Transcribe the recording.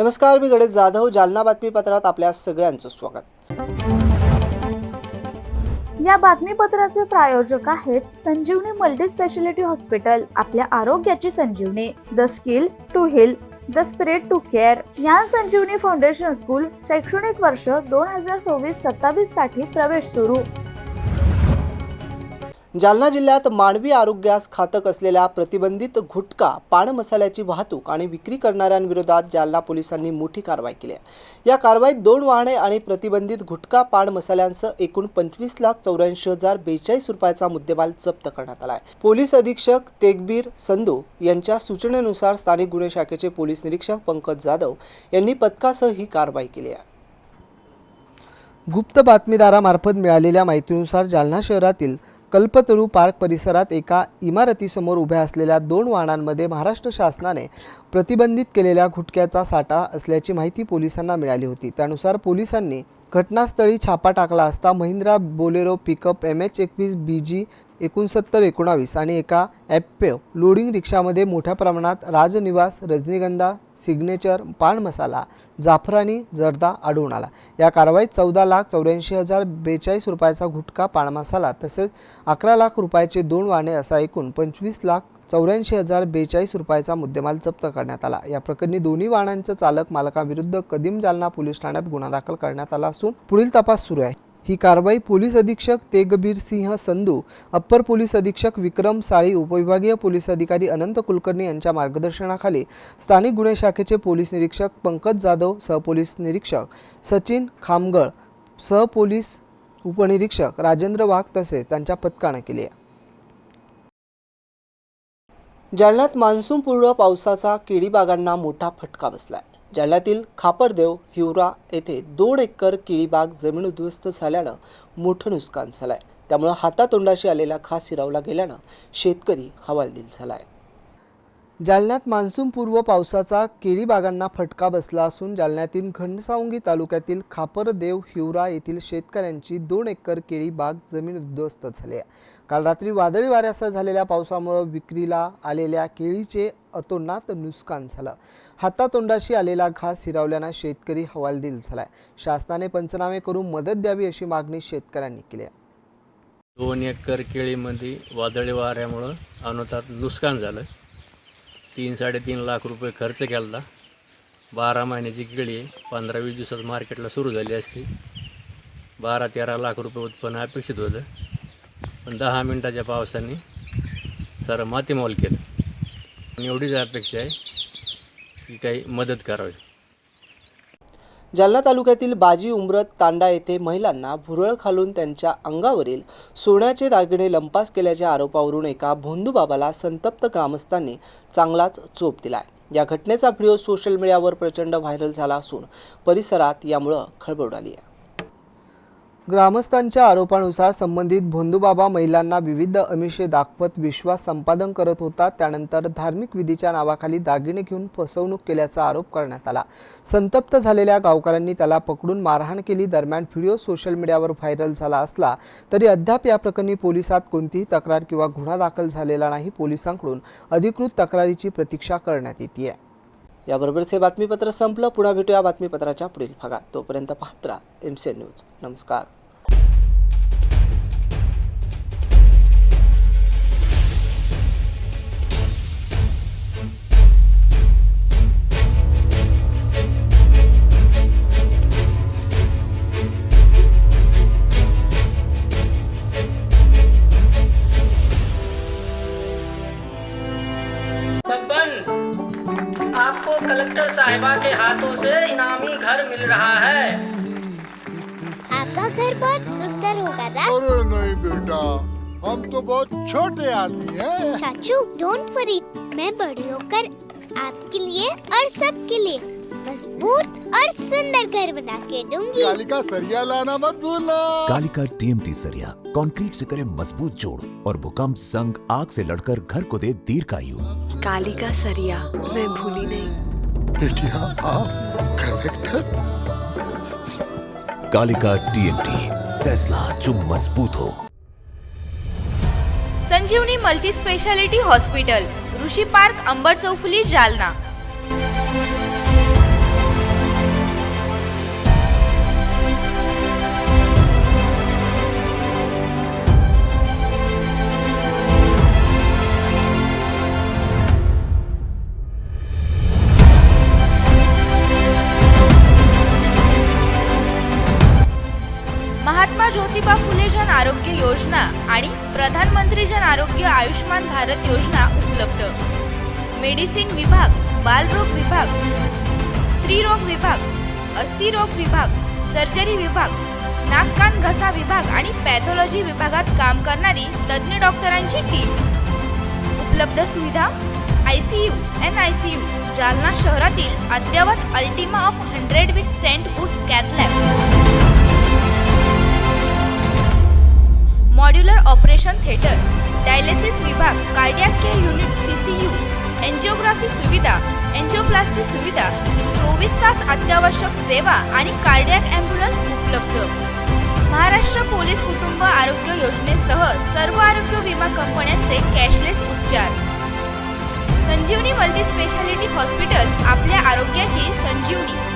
नमस्कार, मी गणेश जाधव. जालना बातमीपत्रात आपल्या सगळ्यांचं स्वागत. या बातमीपत्राचे प्रायोजक आहेत संजीवनी मल्टी स्पेशालिटी हॉस्पिटल. आपल्या आरोग्याची Sanjivani. The skill to heal, the spirit to care. Gyan Sanjivani foundation school शैक्षणिक वर्ष 2026-27 साठी प्रवेश सुरू. जालना जिल्ह्यात मानवी आरोग्यास घातक असलेल्या प्रतिबंधित गुटखा, पान मसाल्याची वाहतूक आणि विक्री करणाऱ्यांविरोधात जालना पोलिसांनी मोठी कारवाई केली आहे. या कारवाईत 2 वाहने आणि प्रतिबंधित गुटखा, पान मसाल्यांसह एकूण 25,84,042 रुपयाचा मुद्देमाल जप्त करण्यात आला आहे. पोलीस अधीक्षक तेगबीर संधू यांच्या सूचनेनुसार स्थानिक गुन्हे शाखेचे पोलीस निरीक्षक पंकज जाधव यांनी पथकासह ही कारवाई केली आहे. गुप्त बातमीदारामार्फत मिळालेल्या माहितीनुसार जालना शहरातील कल्पतरू पार्क परिसरात एका इमारतीसमोर उभ्या असलेल्या 2 वाहनांमध्ये महाराष्ट्र शासनाने प्रतिबंधित केलेल्या गुटख्याचा साठा असल्याची माहिती पोलिसांना मिळाली होती. त्यानुसार पोलिसांनी घटनास्थळी छापा टाकला असता Mahindra Bolero pickup MH21 BG 6919 आणि एका ॲप्पो लोडिंग रिक्षामध्ये मोठ्या प्रमाणात राजनिवास, रजनीगंधा, सिग्नेचर, पान मसाला, जाफरानी, जर्दा आढळून आला. या कारवाईत 14,84,042 रुपयाचा गुटखा, पान मसाला तसेच 11 लाख रुपयाचे 2 वाहने असा एकूण 25,84,042 रुपयाचा मुद्देमाल जप्त करण्यात आला. या प्रकरणी दोन्ही वाहनांच्या चालक मालकाविरुद्ध कदीम जालना पोलीस ठाण्यात गुन्हा दाखल करण्यात आला असून पुढील तपास सुरू आहे. ही कारवाई पोलीस अधीक्षक तेगबीर सिंह संधू, अप्पर पोलीस अधीक्षक विक्रम साळी, उपविभागीय पोलीस अधिकारी अनंत कुलकर्णी यांच्या मार्गदर्शनाखाली स्थानिक गुन्हे शाखेचे पोलीस निरीक्षक पंकज जाधव, सहपोलीस निरीक्षक सचिन खामगळ, सहपोलीस उपनिरीक्षक राजेंद्र वाघ तसेच त्यांच्या पथकाने केली आहे. जालन्यात मान्सूनपूर्व पावसाचा केळीबागांना मोठा फटका बसला आहे. जालन्यातील खापरदेव हिवरा येथे 2 एकर केळीबाग जमीन उद्ध्वस्त झाल्यानं मोठं नुकसान झालं आहे. त्यामुळे हातातोंडाशी आलेला घास हिरावला गेल्यानं शेतकरी हवालदिल झाला आहे. जालन्यात मान्सूनपूर्व पावसाचा केळीबागांना फटका बसला असून जालन्यातील घनसावंगी तालुक्यातील खापरदेव हिवरा येथील शेतकऱ्यांची 2 एकर केळी बाग जमीन उद्ध्वस्त झाली आहे. काल रात्री वादळी वाऱ्यासह झालेल्या पावसामुळे विक्रीला आलेल्या केळीचे अतोनात नुकसान झालं. हातातोंडाशी आलेला घास हिरावल्यानं शेतकरी हवालदिल झालाय. शासनाने पंचनामे करून मदत द्यावी अशी मागणी शेतकऱ्यांनी केली आहे. 2 एकर केळीमध्ये वादळी वाऱ्यामुळं अनोतात नुकसान झालं. 3-3.5 लाख रुपये खर्च केला. 12 महिन्याची केळी 15-20 दिवसात मार्केटला सुरू झाली असती. 12-13 लाख रुपये उत्पन्न अपेक्षित होतं, पण 10 मिनिटाच्या पावसाने सारं मातीमोल केलं. एवढीच अपेक्षा आहे की काही मदत करावी. जालना तालुक्यातील बाजी उमरत तांडा येथे महिलांना भुरळ घालून त्यांच्या अंगावरील सोन्याचे दागिने लंपास केल्याच्या आरोपावरून एका भोंदूबाबाला संतप्त ग्रामस्थांनी चांगलाच चोप दिलाय. या घटनेचा व्हिडिओ सोशल मीडियावर प्रचंड व्हायरल झाला असून परिसरात यामुळे खळबळ उडाली आहे. ग्रामस्थांच्या आरोपानुसार संबंधित भोंदूबाबा महिलांना विविध आमिषे दाखवत विश्वास संपादन करत होता. त्यानंतर धार्मिक विधीच्या नावाखाली दागिने घेऊन फसवणूक केल्याचा आरोप करण्यात आला. संतप्त झालेल्या गावकऱ्यांनी त्याला पकडून मारहाण केली. दरम्यान व्हिडिओ सोशल मीडियावर व्हायरल झाला असला तरी अद्याप या प्रकरणी पोलिसात कोणतीही तक्रार किंवा गुन्हा दाखल झालेला नाही. पोलिसांकडून अधिकृत तक्रारीची प्रतीक्षा करण्यात येते. याबरोबरच हे बातमीपत्र संपलं. पुन्हा भेटूया बातमीपत्राच्या पुढील भागात. तोपर्यंत पाहत राहा MCN न्यूज. नमस्कार. आपको कलेक्टर साहिबा के हाथों से इनामी घर मिल रहा है. आपका घर बहुत सुंदर होगा ना? अरे नहीं बेटा, हम तो बहुत छोटे आदमी हैं। चाचू डोंट वरी, मैं बड़ी होकर आपके लिए और सबके लिए मजबूत और सुंदर घर बना के दूंगी। कालिका सरिया लाना मत भूलना। कालिका TMT सरिया कंक्रीट से करे मजबूत जोड़ और भूकंप, जंग, आग से लड़कर घर को दे दीर्घायु। कालिका सरिया मैं भूली नहीं। बेटिया आप कलेक्टर। कालिका TMT, फैसला जो मजबूत हो। संजीवनी मल्टी स्पेशालिटी हॉस्पिटल, ऋषी पार्क, अंबर चौफुली, जालना। महात्मा ज्योतिबा फुले जन आरोग्य योजना आणि प्रधानमंत्री जन आरोग्य आयुष्मान भारत योजना उपलब्ध। मेडिसिन विभाग, बालरोग विभाग, स्त्रीरोग विभाग, अस्थिरोग विभाग, सर्जरी विभाग, नाक कान घसा विभाग आणि पॅथॉलॉजी विभागात काम करणारी तज्ञ डॉक्टरांची टीम। उपलब्ध सुविधा ICU, NICU, जालना शहरातील अद्ययावत ultima of 100 with stent boost cath lab, modular operation theatre, dialysis विभाग, cardiac care unit CCU, angiography सुविधा, एंजिओप्लास्टी सुविधा, 24 तास अत्यावश्यक सेवा आणि कार्डियक ॲम्ब्युलन्स उपलब्ध। महाराष्ट्र पोलीस कुटुंब आरोग्य योजनेसह सर्व आरोग्य विमा कंपन्यांचे कॅशलेस उपचार। संजीवनी मल्टी स्पेशालिटी हॉस्पिटल, आपल्या आरोग्याची संजीवनी।